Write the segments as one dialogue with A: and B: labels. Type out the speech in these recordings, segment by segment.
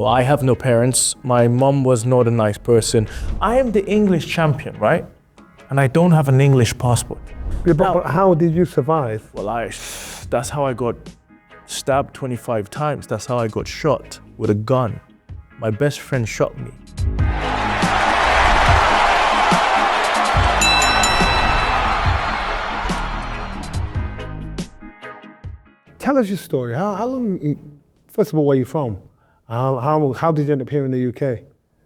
A: Well, I have no parents. My mom was not a nice person. I am the English champion, right? And I don't have an English passport.
B: Yeah, but how did you survive?
A: Well, that's how I got stabbed 25 times. That's how I got shot with a gun. My best friend shot me.
B: Tell us your story. How long, first of all, where are you from? How did you end up here in the UK?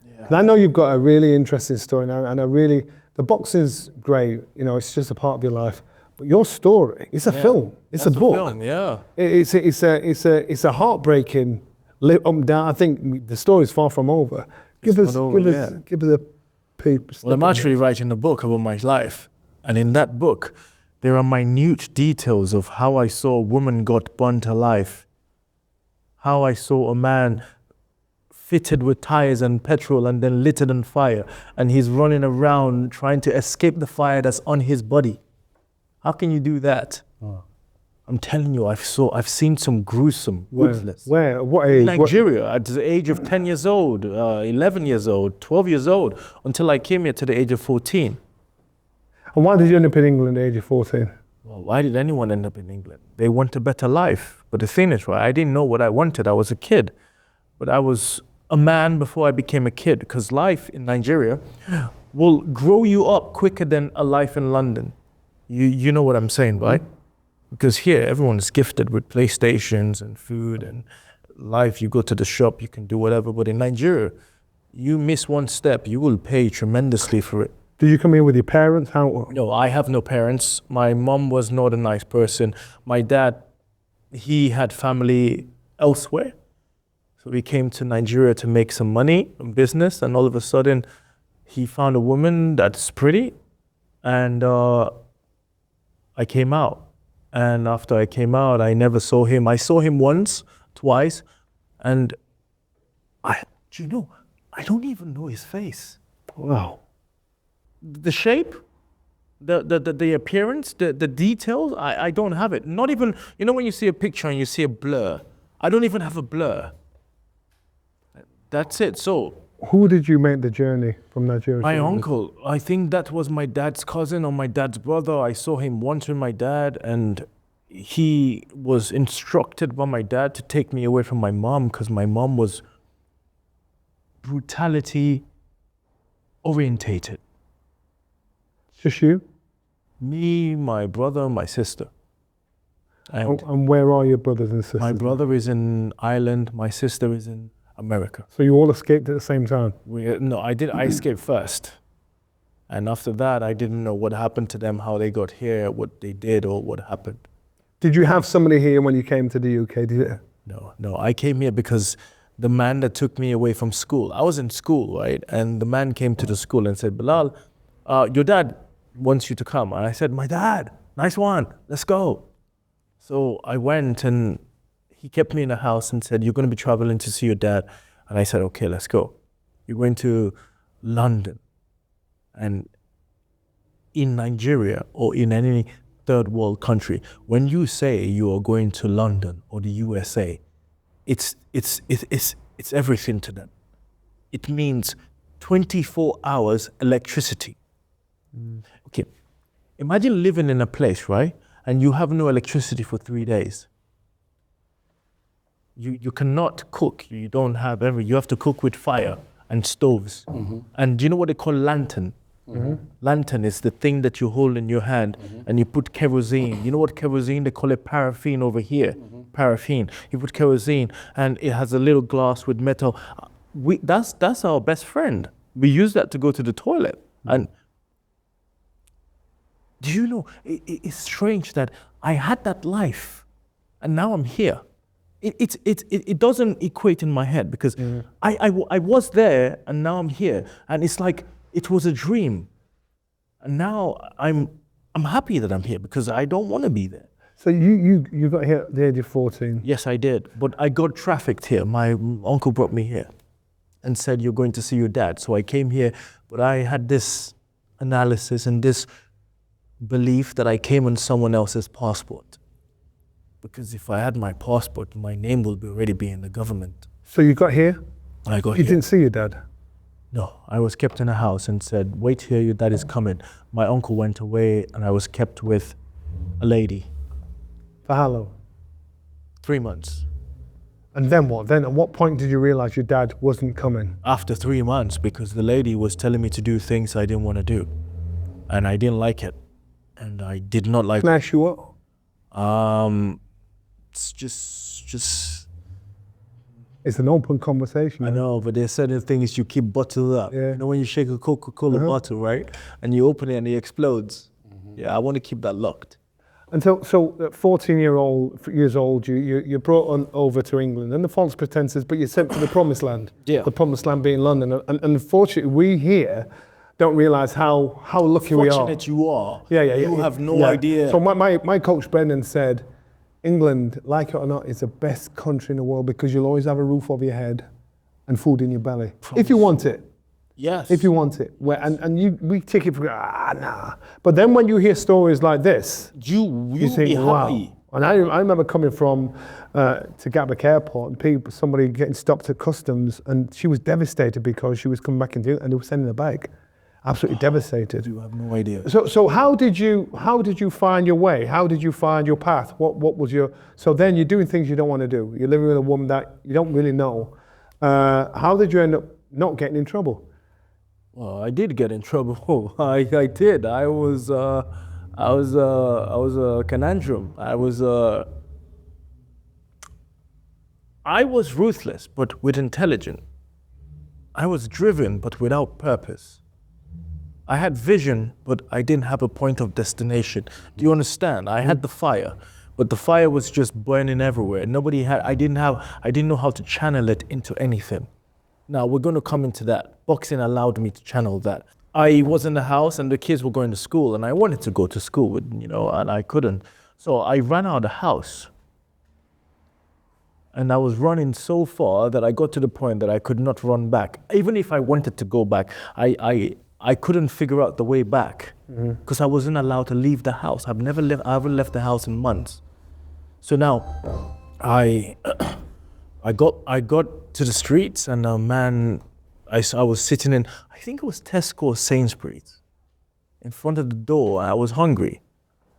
B: Yeah. I know you've got a really interesting story now, and the boxing's great, you know, it's just a part of your life. But your story, it's a film, it's a book.
A: Film, yeah.
B: It's a heartbreaking, down. I think the story's far from over. Give us a peep.
A: Well, I'm actually writing a book about my life. And in that book, there are minute details of how I saw a woman got burnt alive, how I saw a man fitted with tires and petrol and then lit it on fire, and he's running around trying to escape the fire that's on his body. How can you do that? Oh. I'm telling you, I've seen some gruesome, ruthless.
B: Where? What age?
A: In Nigeria, at the age of 10 years old, 11 years old, 12 years old, until I came here to the age of 14.
B: And why did you end up in England at the age of 14?
A: Well, why did anyone end up in England? They want a better life. But the thing is, right, I didn't know what I wanted. I was a kid. But I was a man before I became a kid, because life in Nigeria will grow you up quicker than a life in London. You know what I'm saying, right? Because here, everyone is gifted with PlayStations and food and life. You go to the shop, you can do whatever. But in Nigeria, you miss one step, you will pay tremendously for it.
B: Did you come here with your parents? How?
A: No, I have no parents. My mom was not a nice person. My dad, he had family elsewhere. So he came to Nigeria to make some money in business, and all of a sudden, he found a woman that's pretty, and I came out. And after I came out, I never saw him. I saw him once, twice, and I don't even know his face.
B: Wow.
A: The shape, the appearance, the details, I don't have it. Not even, you know when you see a picture and you see a blur, I don't even have a blur. That's it. So
B: who did you make the journey from Nigeria?
A: My uncle. I think that was my dad's cousin or my dad's brother. I saw him once with my dad, and he was instructed by my dad to take me away from my mom, because my mom was brutality orientated.
B: Just you?
A: Me, my brother, my sister.
B: And where are your brothers and sisters?
A: My brother is in Ireland, my sister is in America.
B: So you all escaped at the same time?
A: No, I escaped first. And after that, I didn't know what happened to them, how they got here, what they did, or what happened.
B: Did you have somebody here when you came to the UK? Did you?
A: No, I came here because the man that took me away from school, I was in school, right? And the man came to the school and said, Bilal, your dad wants you to come. And I said, my dad, nice one, let's go. So I went, and he kept me in the house and said, you're going to be traveling to see your dad. And I said, okay, let's go. You're going to London. And in Nigeria or in any third world country, when you say you are going to London or the USA, it's everything to them. It means 24 hours electricity. Okay, imagine living in a place, right? And you have no electricity for 3 days. You cannot cook. You don't have you have to cook with fire and stoves. Mm-hmm. And do you know what they call lantern? Mm-hmm. Lantern is the thing that you hold in your hand, and you put kerosene. You know what kerosene? They call it paraffin over here. Mm-hmm. Paraffin. You put kerosene, and it has a little glass with metal. That's our best friend. We use that to go to the toilet. Mm-hmm. And do you know, it's strange that I had that life, and now I'm here. It doesn't equate in my head, because I was there, and now I'm here, and it's like it was a dream, and now I'm happy that I'm here, because I don't want to be there.
B: So you got here at the age of 14?
A: Yes, I did, but I got trafficked here. My uncle brought me here and said, you're going to see your dad. So I came here, but I had this analysis and this belief that I came on someone else's passport. Because if I had my passport, my name will already be in the government.
B: So you got here?
A: I got
B: You
A: here.
B: didn't see your dad?
A: No, I was kept in a house and said, wait here, your dad is coming. My uncle went away and I was kept with a lady.
B: For how long?
A: 3 months.
B: And then what? Then at what point did you realize your dad wasn't coming?
A: After 3 months, because the lady was telling me to do things I didn't want to do. And I didn't like it. And I did not like
B: Can I ask you what?
A: it's just
B: It's an open conversation.
A: I know, but there's certain things you keep bottled up.
B: Yeah.
A: You know when you shake a Coca-Cola bottle, right? And you open it and it explodes. Yeah, I want to keep that locked.
B: And so at 14 years old, you're brought on over to England, and the false pretenses, but you're sent to the promised land.
A: Yeah.
B: The promised land being London. And unfortunately, we here don't realise how lucky we are.
A: Fortunate you are.
B: Yeah.
A: You have no idea.
B: So my coach Brendan said, England, like it or not, is the best country in the world because you'll always have a roof over your head and food in your belly. If you want it.
A: Yes.
B: If you want it. We take it for nah. But then when you hear stories like this,
A: you
B: think,
A: be
B: wow.
A: happy.
B: And I remember coming from to Gatwick Airport and somebody getting stopped at customs, and she was devastated because she was coming back and they were sending her back. Absolutely devastated.
A: You have no idea.
B: So how did you find your way? How did you find your path? What was your? So then you're doing things you don't want to do. You're living with a woman that you don't really know. How did you end up not getting in trouble?
A: Well, I did get in trouble. I did. I was a conundrum. I was ruthless, but with intelligence. I was driven, but without purpose. I had vision, but I didn't have a point of destination. Do you understand? I had the fire, but the fire was just burning everywhere. I didn't know how to channel it into anything. Now we're going to come into that. Boxing allowed me to channel that. I was in the house and the kids were going to school and I wanted to go to school, and I couldn't. So I ran out of the house. And I was running so far that I got to the point that I could not run back. Even if I wanted to go back, I couldn't figure out the way back because I wasn't allowed to leave the house. I haven't left the house in months. So now I got to the streets and a man, I was sitting in, I think it was Tesco or Sainsbury's, in front of the door. I was hungry.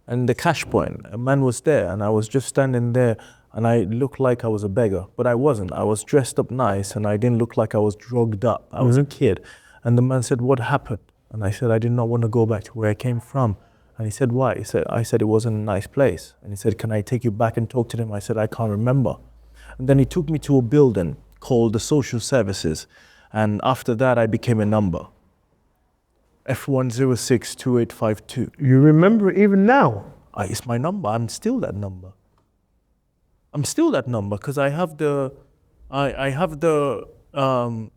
A: And the cash point, a man was there and I was just standing there and I looked like I was a beggar, but I wasn't. I was dressed up nice and I didn't look like I was drugged up. I was a kid. And the man said, what happened? And I said, I did not want to go back to where I came from. And he said, why? I said, it wasn't a nice place. And he said, can I take you back and talk to them? I said, I can't remember. And then he took me to a building called the Social Services. And after that, I became a number. F1062852.
B: You remember it even now?
A: It's my number. I'm still that number. Because I have the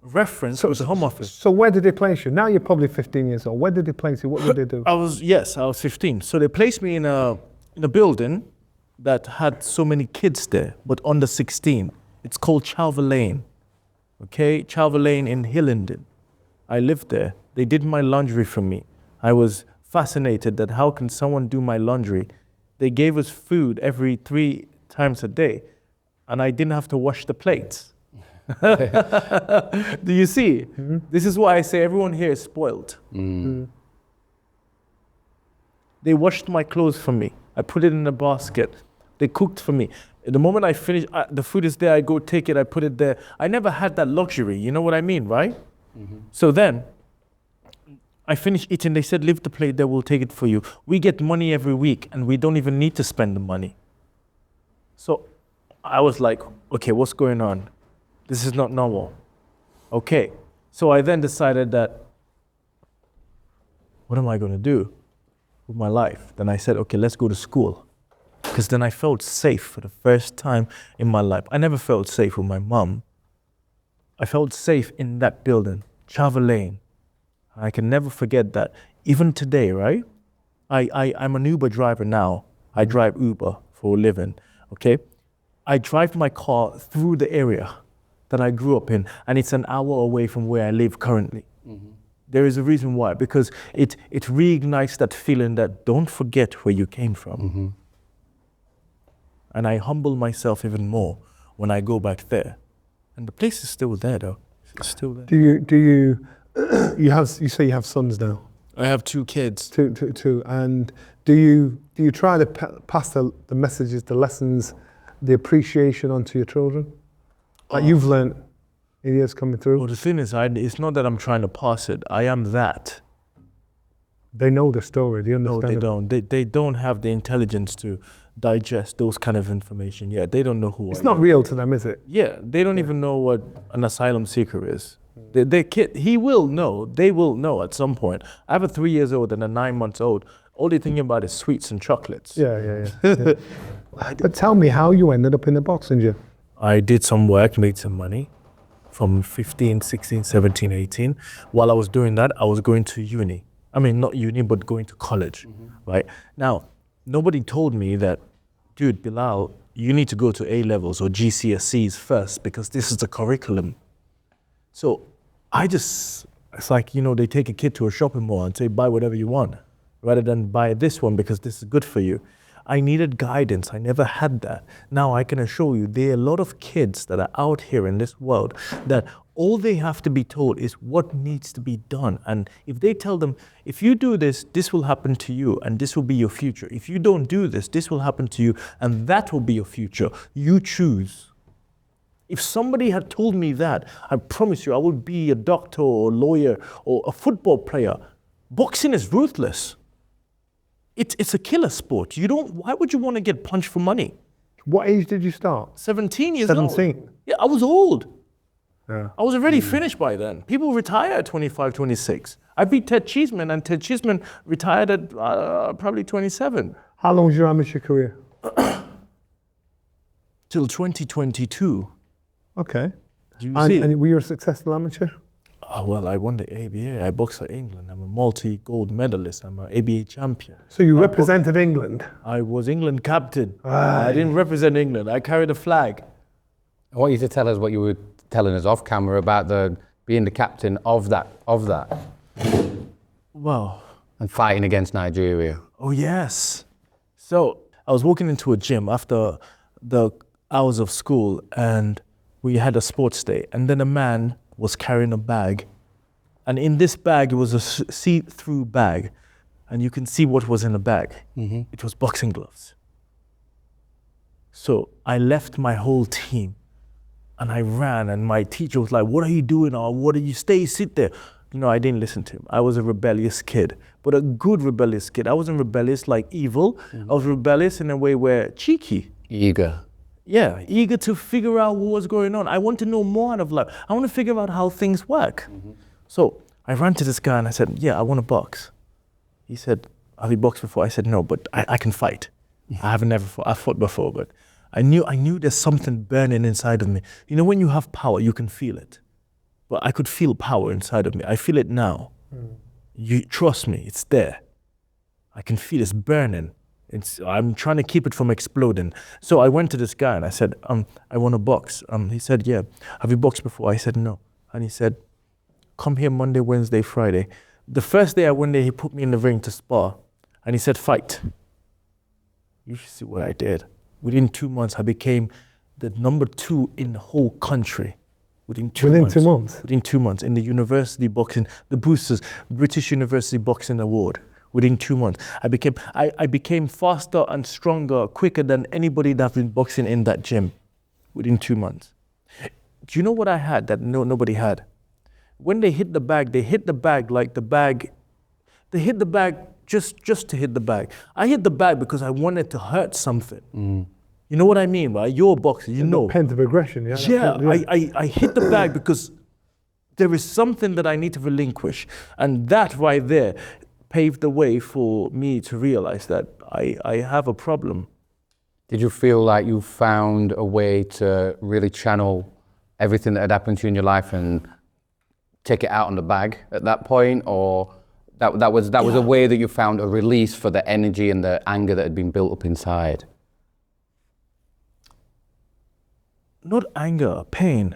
A: reference to the Home Office.
B: So where did they place you? Now you're probably 15 years old. Where did they place you? What did they do?
A: I was 15. So they placed me in a building that had so many kids there, but under 16. It's called Chalver Lane. Okay, Chalver Lane in Hillingdon. I lived there. They did my laundry for me. I was fascinated that how can someone do my laundry? They gave us food every 3 times a day, and I didn't have to wash the plates. Do you see? Mm-hmm. This is why I say everyone here is spoiled. Mm-hmm. They washed my clothes for me. I put it in a basket. They cooked for me. The moment I finish, the food is there, I go take it, I put it there. I never had that luxury, you know what I mean, right? Mm-hmm. So then, I finished eating, they said, leave the plate there, we'll take it for you. We get money every week, and we don't even need to spend the money. So I was like, okay, what's going on? This is not normal. Okay, so I then decided that, what am I going to do with my life? Then I said, okay, let's go to school. Because then I felt safe for the first time in my life. I never felt safe with my mom. I felt safe in that building, Chalver Lane. I can never forget that. Even today, right? I'm an Uber driver now. I drive Uber for a living, okay? I drive my car through the area that I grew up in, and it's an hour away from where I live currently. Mm-hmm. There is a reason why, because it reignites that feeling that don't forget where you came from. Mm-hmm. And I humble myself even more when I go back there. And the place is still there though. It's still there.
B: Do you you say you have sons now?
A: I have 2 kids.
B: Two. And do you try to pass the messages, the lessons, the appreciation onto your children that you've learned in years coming through?
A: Well, the thing is, it's not that I'm trying to pass it. I am that.
B: They know the story. They
A: No,
B: understand.
A: they don't. They don't have the intelligence to digest those kind of information. Yeah, they don't know who
B: It's
A: I
B: not
A: am.
B: real to them, is it?
A: Yeah, they don't even know what an asylum seeker is. Their kid, he will know. They will know at some point. I have a 3 years old and a 9 months old. All they're thinking about is sweets and chocolates.
B: Yeah. But tell me how you ended up in the boxing gym.
A: I did some work, made some money from 15, 16, 17, 18. While I was doing that, I was going to uni. I mean, not uni, but going to college, right? Now, nobody told me that, dude, Bilal, you need to go to A-levels or GCSEs first because this is the curriculum. So it's like, they take a kid to a shopping mall and say, buy whatever you want, rather than buy this one because this is good for you. I needed guidance. I never had that. Now I can assure you there are a lot of kids that are out here in this world that all they have to be told is what needs to be done. And if they tell them, if you do this, this will happen to you and this will be your future. If you don't do this, this will happen to you and that will be your future. You choose. If somebody had told me that, I promise you I would be a doctor or a lawyer or a football player. Boxing is ruthless. It's a killer sport. Why would you want to get punched for money?
B: What age did you start?
A: 17 years old.
B: 17?
A: Yeah, I was old.
B: Yeah.
A: I was already finished by then. People retire at 25, 26. I beat Ted Cheeseman, and Ted Cheeseman retired at probably 27.
B: How long was your amateur career?
A: Till 2022.
B: Okay.
A: Do you see?
B: And were you a successful amateur?
A: Oh, well, I won the ABA. I boxed for England. I'm a multi-gold medalist. I'm an ABA champion.
B: So you represented England?
A: I was England captain. I didn't represent England. I carried a flag.
C: I want you to tell us what you were telling us off camera about being the captain of that.
A: Wow.
C: And fighting against Nigeria.
A: Oh, yes. So I was walking into a gym after the hours of school and we had a sports day. And then a man was carrying a bag. And in this bag, it was a see-through bag. And you can see what was in the bag. It was boxing gloves. So I left my whole team and I ran and my teacher was like, what are you doing? Or what are you, sit there. I didn't listen to him. I was a rebellious kid, but a good rebellious kid. I wasn't rebellious like evil. I was rebellious in a way where cheeky.
C: Eager.
A: Yeah, eager to figure out what was going on. I want to know more out of life. I want to figure out how things work. So I ran to this guy and I said, yeah, I want to box. He said, have you boxed before? I said, no, but I can fight. I haven't never fought. I've fought before, but I knew there's something burning inside of me. When you have power, you can feel it. But I could feel power inside of me. I feel it now. You trust me, it's there. I can feel it's burning. I'm trying to keep it from exploding. So I went to this guy and I said, I want to box. He said, yeah. Have you boxed before? I said, no. And he said, come here Monday, Wednesday, Friday. The first day I went there, he put me in the ring to spar. And he said, fight. You should see what I did. Within 2 months, I became the number 2 in the whole country. Within 2 months.
B: 2 months?
A: Within 2 months. In the university boxing, the Boosters, British University Boxing Award. Within 2 months. I became faster and stronger, quicker than anybody that's been boxing in that gym. Within 2 months. Do you know what I had that nobody had? When they hit the bag like the bag, they hit the bag just to hit the bag. I hit the bag because I wanted to hurt something. You know what I mean, right? You're a boxer, you know.
B: Pent of aggression, yeah.
A: Yeah, I hit the bag because there is something that I need to relinquish. And that right there paved the way for me to realize that I have a problem.
C: Did you feel like you found a way to really channel everything that had happened to you in your life and take it out on the bag at that point? Or that was a way that you found a release for the energy and the anger that had been built up inside?
A: Not anger, pain.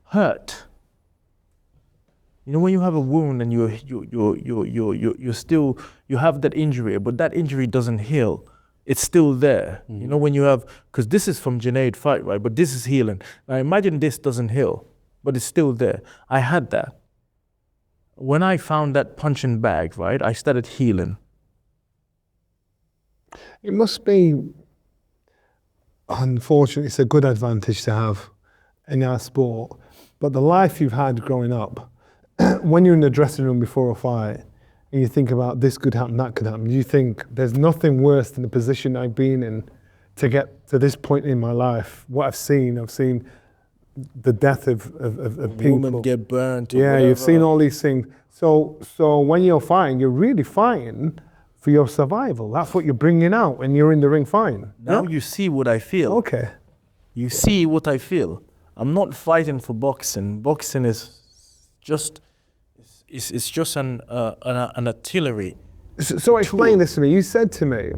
A: Hurt. When you have a wound and you have that injury, but that injury doesn't heal, it's still there. You know, when you have, because this is from Junaid fight, right? But this is healing. Now imagine this doesn't heal, but it's still there. I had that. When I found that punching bag, right, I started healing.
B: It must be, unfortunately, it's a good advantage to have in our sport. But the life you've had growing up, when you're in the dressing room before a fight, and you think about this could happen, that could happen, you think there's nothing worse than the position I've been in to get to this point in my life. What I've seen the death of people.
A: Women get burnt.
B: Yeah, you've seen all these things. So when you're fighting, you're really fighting for your survival. That's what you're bringing out when you're in the ring fighting.
A: Now you see what I feel.
B: Okay.
A: You see what I feel. I'm not fighting for boxing. Boxing is just, it's just an artillery.
B: So explain this to me. You said to me,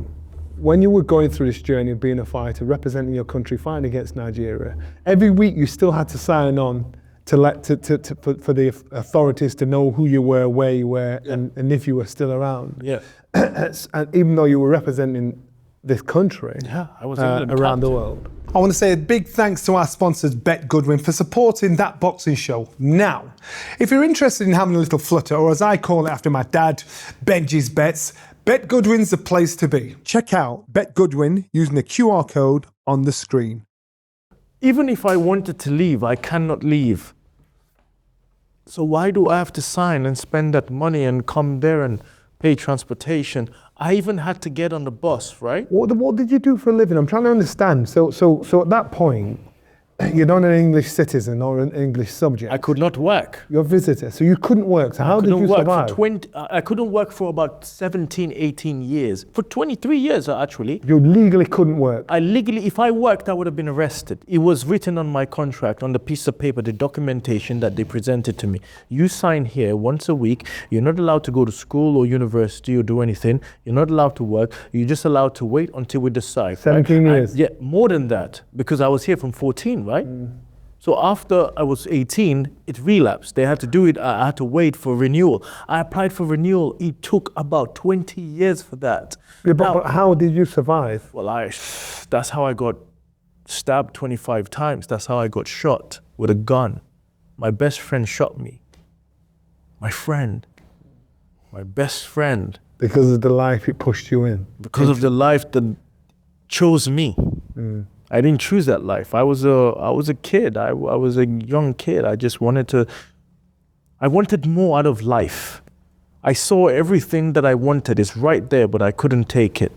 B: when you were going through this journey of being a fighter, representing your country, fighting against Nigeria, every week you still had to sign on for the authorities to know who you were, where you were, and if you were still around.
A: Yeah.
B: And even though you were representing this country,
A: I was
B: around the world.
D: I want to say a big thanks to our sponsors, Bet Goodwin, for supporting that boxing show. Now, if you're interested in having a little flutter, or as I call it after my dad, Benji's Bets, Bet Goodwin's the place to be. Check out Bet Goodwin using the QR code on the screen.
A: Even if I wanted to leave, I cannot leave. So why do I have to sign and spend that money and come there and pay transportation? I even had to get on the bus, right?
B: What did you do for a living? I'm trying to understand. So at that point, you're not an English citizen or an English subject.
A: I could not work.
B: You're a visitor, so you couldn't work. So how did you survive?
A: I couldn't work for about 17, 18 years. For 23 years, actually.
B: You legally couldn't work?
A: I legally, if I worked, I would have been arrested. It was written on my contract, on the piece of paper, the documentation that they presented to me. You sign here once a week. You're not allowed to go to school or university or do anything. You're not allowed to work. You're just allowed to wait until we decide.
B: 17 years?
A: Yeah, more than that, because I was here from 14, right? So after I was 18, it relapsed. They had to do it. I had to wait for renewal. I applied for renewal. It took about 20 years for that.
B: Yeah, but how did you survive?
A: Well, that's how I got stabbed 25 times. That's how I got shot with a gun. My best friend shot me. My best friend.
B: Because of the life it pushed you in?
A: Because of the life that chose me. I didn't choose that life. I was a kid. I was a young kid. I wanted more out of life. I saw everything that I wanted is right there, but I couldn't take it.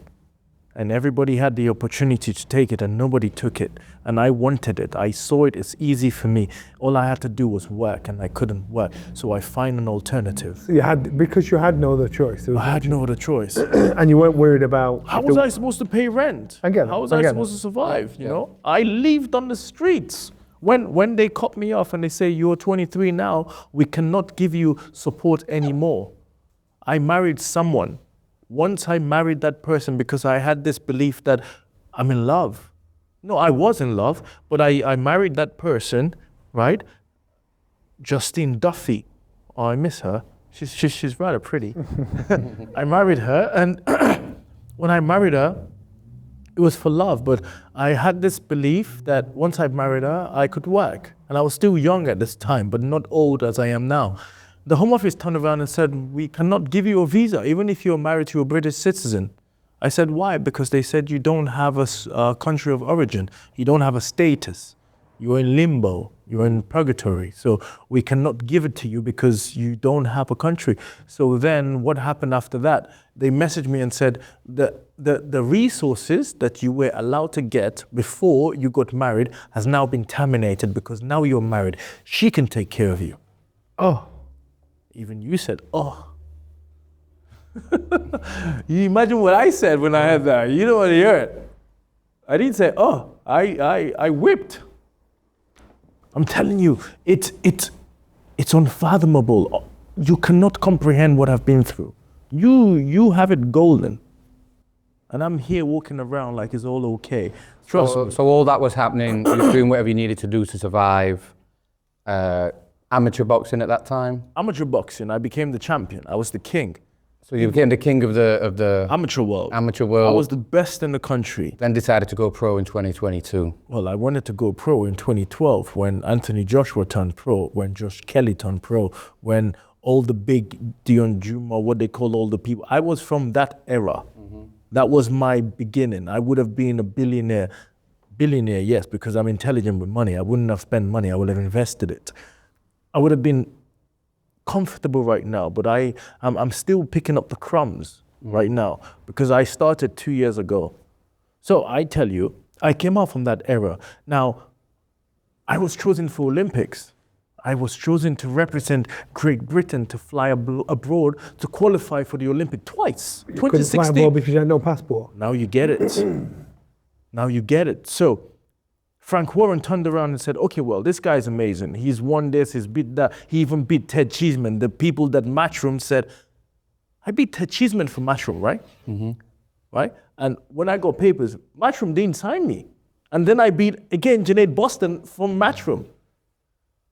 A: And everybody had the opportunity to take it and nobody took it. And I wanted it. I saw it. It's easy for me. All I had to do was work and I couldn't work. So I find an alternative.
B: So because you had no other choice.
A: I had no other choice.
B: And you weren't worried about...
A: How was I supposed to pay rent? How was I supposed to survive? You know, I lived on the streets. When they cut me off and they say, you're 23 now, we cannot give you support anymore. I married someone. Once I married that person because I had this belief that I'm in love. No, I was in love, but I married that person, right? Justine Duffy. Oh, I miss her. She's rather pretty. I married her, and when I married her, it was for love, but I had this belief that once I married her, I could work. And I was still young at this time, but not old as I am now. The Home Office turned around and said, we cannot give you a visa, even if you're married to a British citizen. I said, why? Because they said you don't have a country of origin. You don't have a status. You're in limbo. You're in purgatory. So we cannot give it to you because you don't have a country. So then what happened after that? They messaged me and said, the resources that you were allowed to get before you got married has now been terminated because now you're married. She can take care of you.
B: Oh.
A: Even you said, oh. You imagine what I said when I had that. You don't want to hear it. I didn't say, oh, I whipped. I'm telling you, it's unfathomable. You cannot comprehend what I've been through. You have it golden. And I'm here walking around like it's all okay. Trust me.
C: So all that was happening, you were doing whatever you needed to do to survive. Amateur boxing at that time?
A: Amateur boxing, I became the champion. I was the king.
C: So you became the king of the
A: Amateur world.
C: amateur
A: I
C: world.
A: was the best in the country.
C: Then decided to go pro in 2022.
A: Well, I wanted to go pro in 2012 when Anthony Joshua turned pro, when Josh Kelly turned pro, when all the big Dion Juma, what they call all the people. I was from that era. That was my beginning. I would have been a billionaire. Billionaire, yes, because I'm intelligent with money. I wouldn't have spent money. I would have invested it. I would have been comfortable right now, but I'm still picking up the crumbs right now because I started 2 years ago. So I tell you, I came out from that era. Now, I was chosen for Olympics. I was chosen to represent Great Britain to fly abroad to qualify for the Olympic twice.
B: You couldn't fly abroad because you had no passport.
A: Now you get it. Now you get it. So Frank Warren turned around and said, okay, well, this guy's amazing. He's won this, he's beat that. He even beat Ted Cheeseman. The people that Matchroom said, I beat Ted Cheeseman for Matchroom, right? Right? And when I got papers, Matchroom didn't sign me. And then I beat, again, Junaid Boston from Matchroom.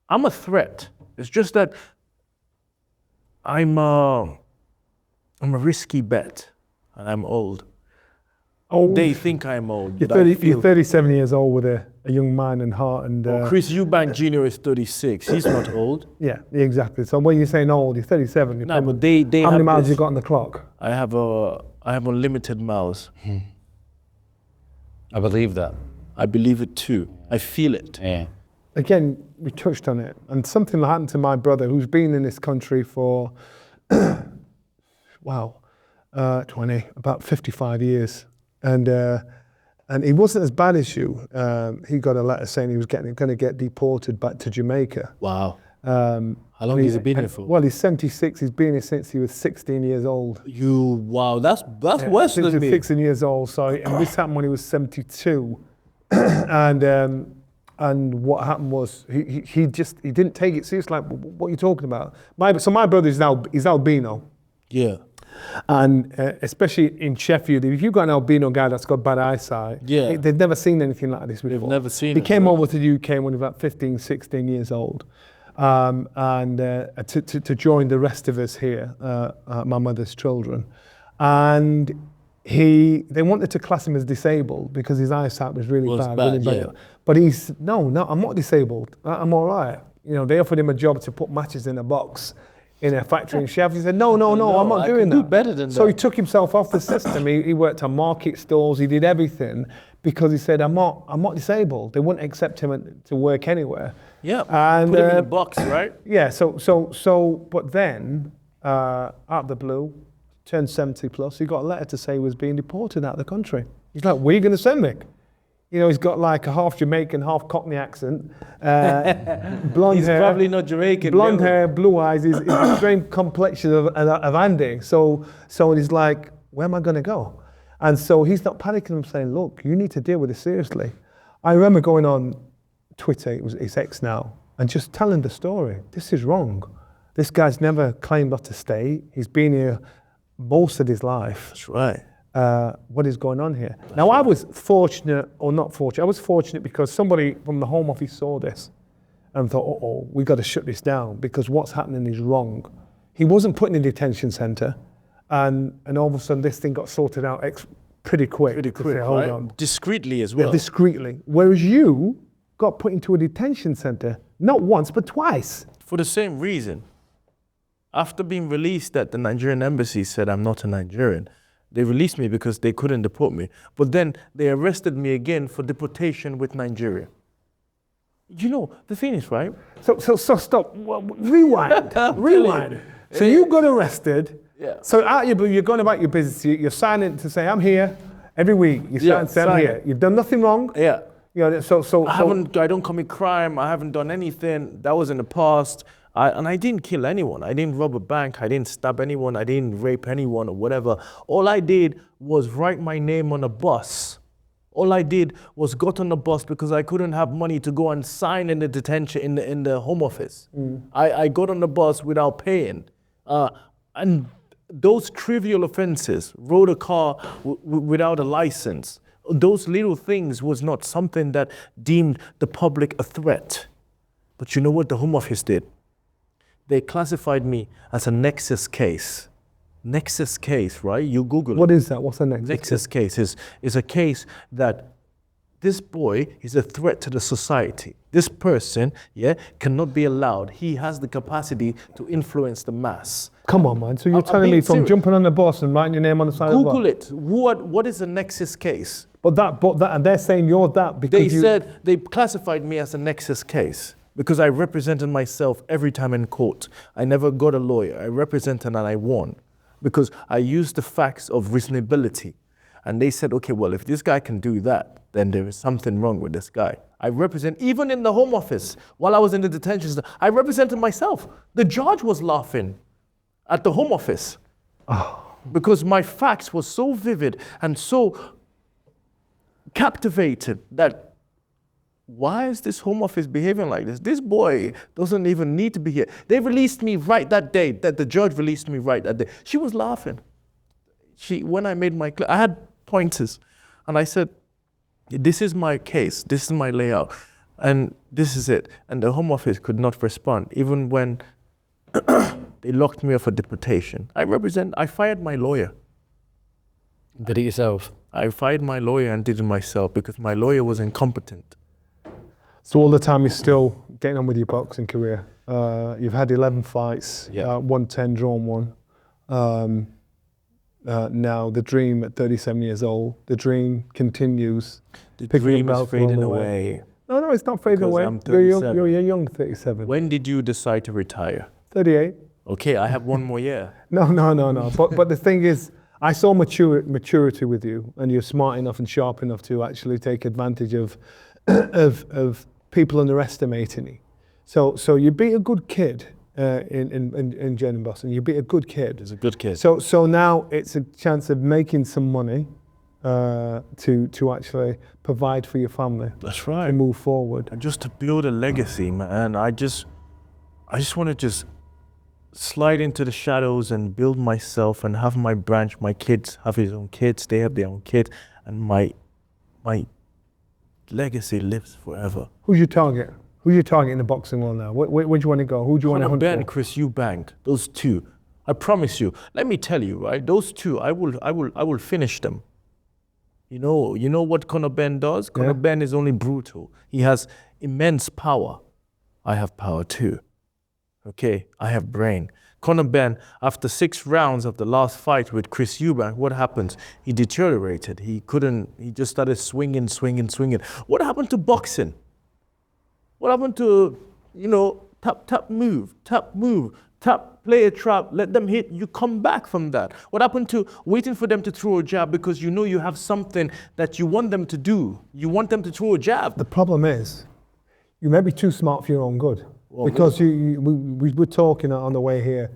A: I'm a threat. It's just that I'm a risky bet, and I'm old.
B: Old.
A: They think I'm old.
B: You're,
A: but I
B: 30, you're 37 years old with a young mind and heart. And
A: Chris Eubank Jr. is 36. He's not old.
B: yeah, exactly. So when you're saying old, you're 37. You're
A: No,
B: probably,
A: but they
B: how many
A: have
B: miles
A: this.
B: you got on the clock?
A: I have unlimited miles.
C: I believe that.
A: I believe it too. I feel it.
C: Yeah.
B: Again, we touched on it, and something that happened to my brother, who's been in this country for, about 55 years, and he wasn't as bad as you. He got a letter saying he was going to get deported back to Jamaica.
A: Wow. How long has he been here for?
B: Well, he's 76. He's been here since he was 16 years old.
A: Wow, that's worse
B: Since he
A: than
B: was
A: me.
B: 16 years old. So, and this happened when he was 72, and what happened was he didn't take it seriously. Like, what are you talking about? So my brother is albino.
A: Yeah.
B: And especially in Sheffield, if you've got an albino guy that's got bad eyesight,
A: Yeah.
B: they've never seen anything like this before.
A: They've never seen
B: He
A: it,
B: came
A: right?
B: over to the UK when he was about 15, 16 years old, and to join the rest of us here, my mother's children. And they wanted to class him as disabled because his eyesight was really
A: Was
B: bad.
A: bad,
B: really bad.
A: yeah.
B: But he's, no, I'm not disabled. I'm all right. You know, they offered him a job to put matches in a box in a factory in Sheffield. He said, no, I'm not
A: I
B: doing
A: can
B: that.
A: do better than
B: So
A: that.
B: he took himself off the system. He worked on market stalls. He did everything because he said, I'm not disabled. They wouldn't accept him to work anywhere.
A: Yeah.
B: And,
A: Put him in a box, right?
B: Yeah, but then, out of the blue, turned 70 plus, he got a letter to say he was being deported out of the country. He's like, where are you going to send me? You know, he's got like a half Jamaican, half Cockney accent, blonde
A: He's
B: hair.
A: probably not Jamaican.
B: Blonde
A: no.
B: hair, blue eyes, he's the same complexion of Andy. So he's like, where am I going to go? And so he's not panicking. I'm saying, look, you need to deal with this seriously. I remember going on Twitter, it's X now, and just telling the story. This is wrong. This guy's never claimed not to stay. He's been here most of his life.
A: That's right.
B: What is going on here? Now, I was fortunate, or not fortunate, I was fortunate because somebody from the Home Office saw this and thought, we've got to shut this down because what's happening is wrong. He wasn't put in a detention centre, and all of a sudden this thing got sorted out pretty quick.
A: Pretty
B: to
A: quick,
B: say, hold
A: right?
B: on.
A: Discreetly as
B: Yeah,
A: well.
B: discreetly. Whereas you got put into a detention centre, not once, but twice.
A: For the same reason. After being released at the Nigerian embassy said I'm not a Nigerian, they released me because they couldn't deport me. But then they arrested me again for deportation with Nigeria. You know, the thing is, right?
B: So stop. Rewind. Rewind. So you got arrested.
A: Yeah.
B: So you're going about your business. You're signing to say I'm here every week. You
A: Yeah,
B: sign to say I'm
A: sign
B: here.
A: it.
B: You've done nothing wrong.
A: Yeah.
B: You know,
A: I don't commit crime. I haven't done anything. That was in the past. And I didn't kill anyone. I didn't rob a bank. I didn't stab anyone. I didn't rape anyone or whatever. All I did was write my name on a bus. All I did was got on the bus because I couldn't have money to go and sign in the detention in the Home Office. I got on the bus without paying. And those trivial offenses, rode a car without a license, those little things was not something that deemed the public a threat. But you know what the Home Office did? They classified me as a nexus case. nexus case, right? You Google
B: What
A: it.
B: is that? What's the next?
A: Nexus case is a case that this boy is a threat to the society. This person, yeah, cannot be allowed. He has the capacity to influence the mass.
B: Come on, man. So you're
A: I'm
B: telling me
A: being
B: from
A: serious.
B: jumping on the bus and writing your name on the side
A: Google
B: of the
A: it. What is a nexus case?
B: But and they're saying you're that because
A: They said they classified me as a nexus case because I represented myself every time in court. I never got a lawyer. I represented and I won because I used the facts of reasonability. And they said, okay, well, if this guy can do that, then there is something wrong with this guy. I represent, even in the Home Office, while I was in the detention center, I represented myself. The judge was laughing at the Home Office because my facts were so vivid and so captivated that why is this Home Office behaving like this? This boy doesn't even need to be here. They released me right that day, that the judge released me right that day. She was laughing. When I made my, I had pointers and I said, this is my case, this is my layout, and this is it. And the Home Office could not respond, even when they locked me up for deportation. I fired my lawyer.
C: Did it yourself?
A: I fired my lawyer and did it myself because my lawyer was incompetent.
B: So all the time you're still getting on with your boxing career. You've had 11 fights, won 10, drawn 1. Now the dream at 37 years old, the dream continues.
A: The
B: picking
A: dream
B: up
A: is
B: belts along
A: fading
B: the
A: away.
B: No, it's not fading
A: Because
B: away.
A: I'm
B: You're young 37.
A: When did you decide to retire?
B: 38.
A: Okay, I have one more year.
B: No. But the thing is, I saw maturity with you, and you're smart enough and sharp enough to actually take advantage of people underestimating you. So you beat a good kid in Jen and Boston. You beat a good kid.
A: He's a good kid.
B: So now it's a chance of making some money to actually provide for your family.
A: That's right.
B: And move forward.
A: And just to build a legacy, man. I just want to just slide into the shadows and build myself and have my branch. My kids have his own kids. They have their own kids, and my legacy lives forever.
B: Who's your target? Who's your target in the boxing world now? Where do you want to go? Who do you want to hunt
A: Ben,
B: for?
A: Chris Eubank, those two. I promise you. Let me tell you, right? Those two, I will finish them. You know what Conor Ben does? Conor Ben is only brutal. He has immense power. I have power too. Okay, I have brain. Conor Ben, after 6 rounds of the last fight with Chris Eubank, what happens? He deteriorated. He just started swinging. What happened to boxing? What happened to, tap, move, play a trap, let them hit, you come back from that? What happened to waiting for them to throw a jab because you know you have something that you want them to do? You want them to throw a jab.
B: The problem is, you may be too smart for your own good. Because we were talking on the way here,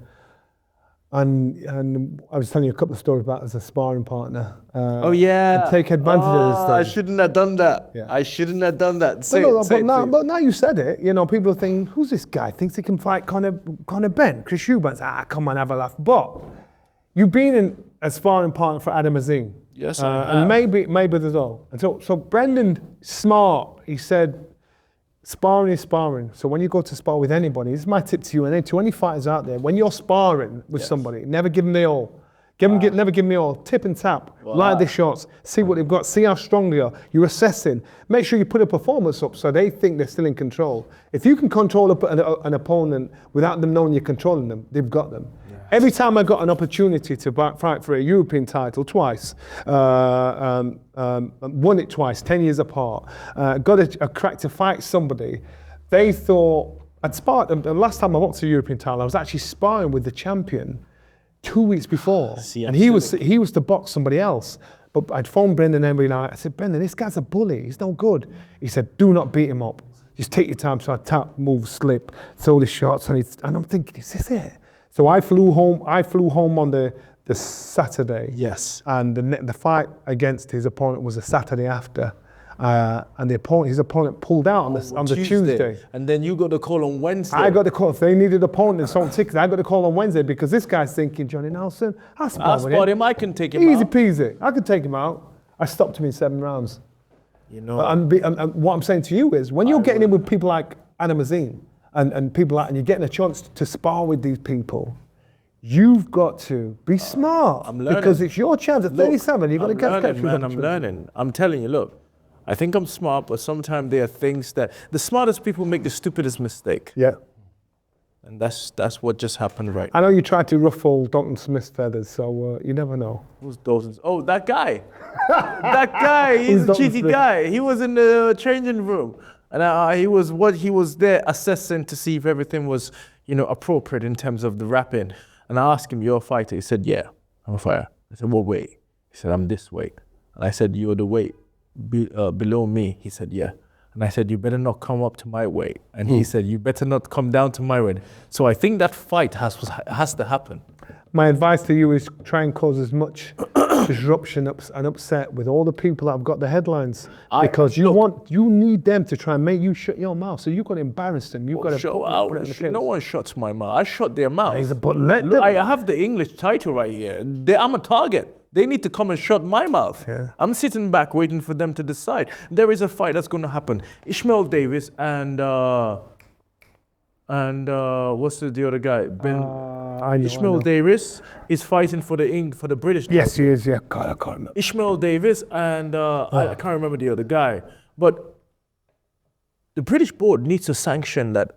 B: and I was telling you a couple of stories about as a sparring partner. And take advantage of this thing.
A: I shouldn't have done that.
B: Yeah.
A: I shouldn't have done that.
B: But now you said it, people think, who's this guy? Thinks he can fight Conor Ben, Chris Eubank. Come on, have a laugh. But you've been in a sparring partner for Adam Azim.
A: Yes,
B: and maybe there's all. And so Brendan, smart, he said, sparring is sparring. So when you go to spar with anybody, this is my tip to you and to any fighters out there, when you're sparring with somebody, never give them the all. Never give them the all. Tip and tap. Light the shots. See what they've got. See how strong they are. You're assessing. Make sure you put a performance up so they think they're still in control. If you can control an opponent without them knowing you're controlling them, they've got them. Every time I got an opportunity to fight for a European title twice, won it twice, 10 years apart, got a crack to fight somebody, they thought, I'd sparred, the last time I boxed a European title, I was actually sparring with the champion 2 weeks before. And he was to box somebody else. But I'd phoned Brendan every night. I said, Brendan, this guy's a bully, he's no good. He said, do not beat him up. Just take your time. So I tap, move, slip, throw the shots, and I'm thinking, is this it? So I flew home on the Saturday.
A: Yes.
B: And the fight against his opponent was the Saturday after. And his opponent pulled out on the Tuesday.
A: And then you got the call on Wednesday.
B: I got the call. If they needed an opponent and sold tickets, I got the call on Wednesday because this guy's thinking, Johnny Nelson, I spar him.
A: I can take him
B: Easy
A: out.
B: peasy. I could take him out. I stopped him in 7 rounds. And what I'm saying to you is, when you're getting in with people like Adam Azim and people like, and you're getting a chance to spar with these people, You've got to be smart.
A: I'm learning.
B: Because it's your chance at 37. You've got to catch
A: learning, man. I'm learning. I'm telling you, look, I think I'm smart, but sometimes there are things that the smartest people make the stupidest mistake.
B: Yeah.
A: And that's what just happened right
B: I know you tried to ruffle Dalton Smith's feathers, so you never know.
A: Who's Dawson's? Oh, that guy. That guy. He's a
B: Dalton
A: cheeky
B: Smith?
A: guy. He was in the changing room. And he was there assessing to see if everything was, appropriate in terms of the rapping. And I asked him, you're a fighter? He said, yeah, I'm a fighter. I said, what weight? He said, I'm this weight. And I said, you're the weight below me? He said, yeah. And I said, you better not come up to my weight. And he said, you better not come down to my weight. So I think that fight has to happen.
B: My advice to you is try and cause as much disruption and upset with all the people that have got the headlines. Because you need them to try and make you shut your mouth. So you've got to embarrass them. You've got to
A: show out. No one shuts my mouth. I shut their mouth.
B: But let them.
A: I have the English title right here. I'm a target. They need to come and shut my mouth.
B: Yeah.
A: I'm sitting back waiting for them to decide. There is a fight that's going to happen. Ishmael Davis and what's the other guy? Ishmael Davis is fighting for the British.
B: Yes, he is. Yeah, God, I can't remember.
A: Ishmael Davis and I can't remember the other guy, but the British board needs to sanction that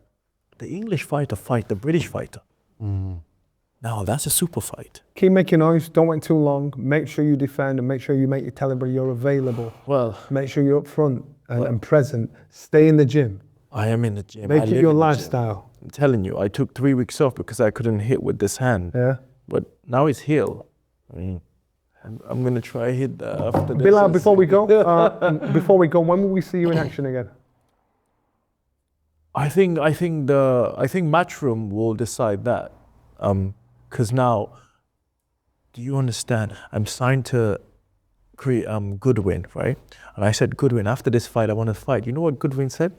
A: the English fighter fight the British fighter. Now that's a super fight.
B: Keep making noise. Don't wait too long. Make sure you defend and make sure you make your tell everybody you're available.
A: Well,
B: make sure you're up front and present. Stay in the gym.
A: I am in the gym.
B: Make it your lifestyle.
A: I'm telling you, I took 3 weeks off because I couldn't hit with this hand.
B: Yeah.
A: But now it's healed. I mean, I'm gonna try hit that after this.
B: Bilal, before we go, when will we see you in action again?
A: I think Matchroom will decide that. Because now, do you understand? I'm signed to create Goodwin, right? And I said, Goodwin, after this fight, I want to fight. You know what Goodwin said?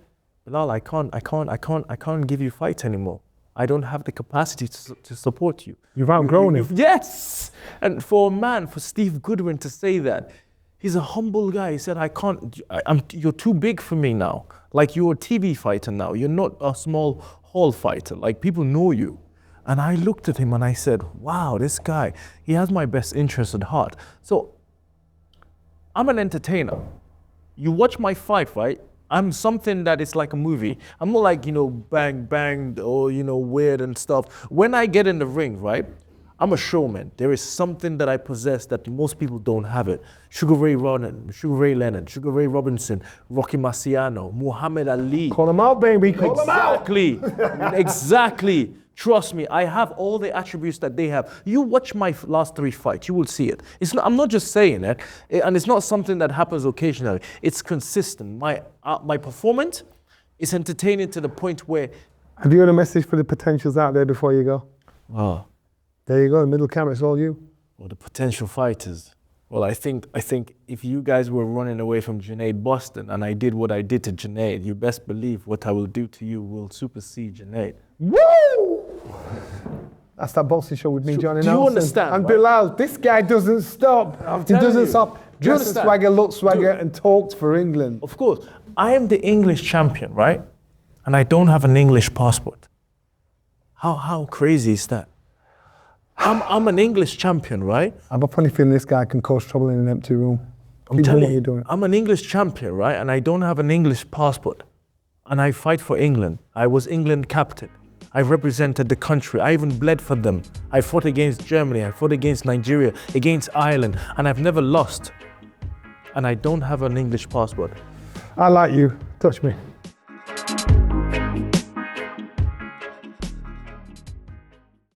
A: Bilal, I can't give you fights anymore. I don't have the capacity to support you.
B: You've outgrown him.
A: Yes! And for Steve Goodwin to say that, he's a humble guy. He said, you're too big for me now. Like you're a TV fighter now. You're not a small hall fighter. Like people know you. And I looked at him and I said, wow, this guy, he has my best interest at heart. So I'm an entertainer. You watch my fight, right? I'm something that is like a movie. I'm not like, bang, bang, or, weird and stuff. When I get in the ring, right? I'm a showman. There is something that I possess that most people don't have it. Sugar Ray Leonard, Sugar Ray Robinson, Rocky Marciano, Muhammad Ali.
B: Call him out, baby. Call him out.
A: Exactly. Trust me, I have all the attributes that they have. You watch my last 3 fights, you will see it. I'm not just saying it, and it's not something that happens occasionally. It's consistent. My performance is entertaining to the point where...
B: Have you got a message for the potentials out there before you go?
A: Oh.
B: There you go, the middle camera, it's all you.
A: Well, the potential fighters. Well, I think if you guys were running away from Junaid Boston and I did what I did to Junaid, you best believe what I will do to you will supersede Junaid.
B: Woo! That's that boxing show with me, Johnny Nelson.
A: Do you understand?
B: And Bilal, this guy doesn't stop. He doesn't stop. Just swagger, look swagger, and talks for England.
A: Of course. I am the English champion, right? And I don't have an English passport. How crazy is that? I'm an English champion, right?
B: I have a funny feeling this guy can cause trouble in an empty room.
A: I'm telling you, I'm an English champion, right? And I don't have an English passport. And I fight for England. I was England captain. I represented the country. I even bled for them. I fought against Germany. I fought against Nigeria, against Ireland, and I've never lost. And I don't have an English passport.
B: I like you. Touch me.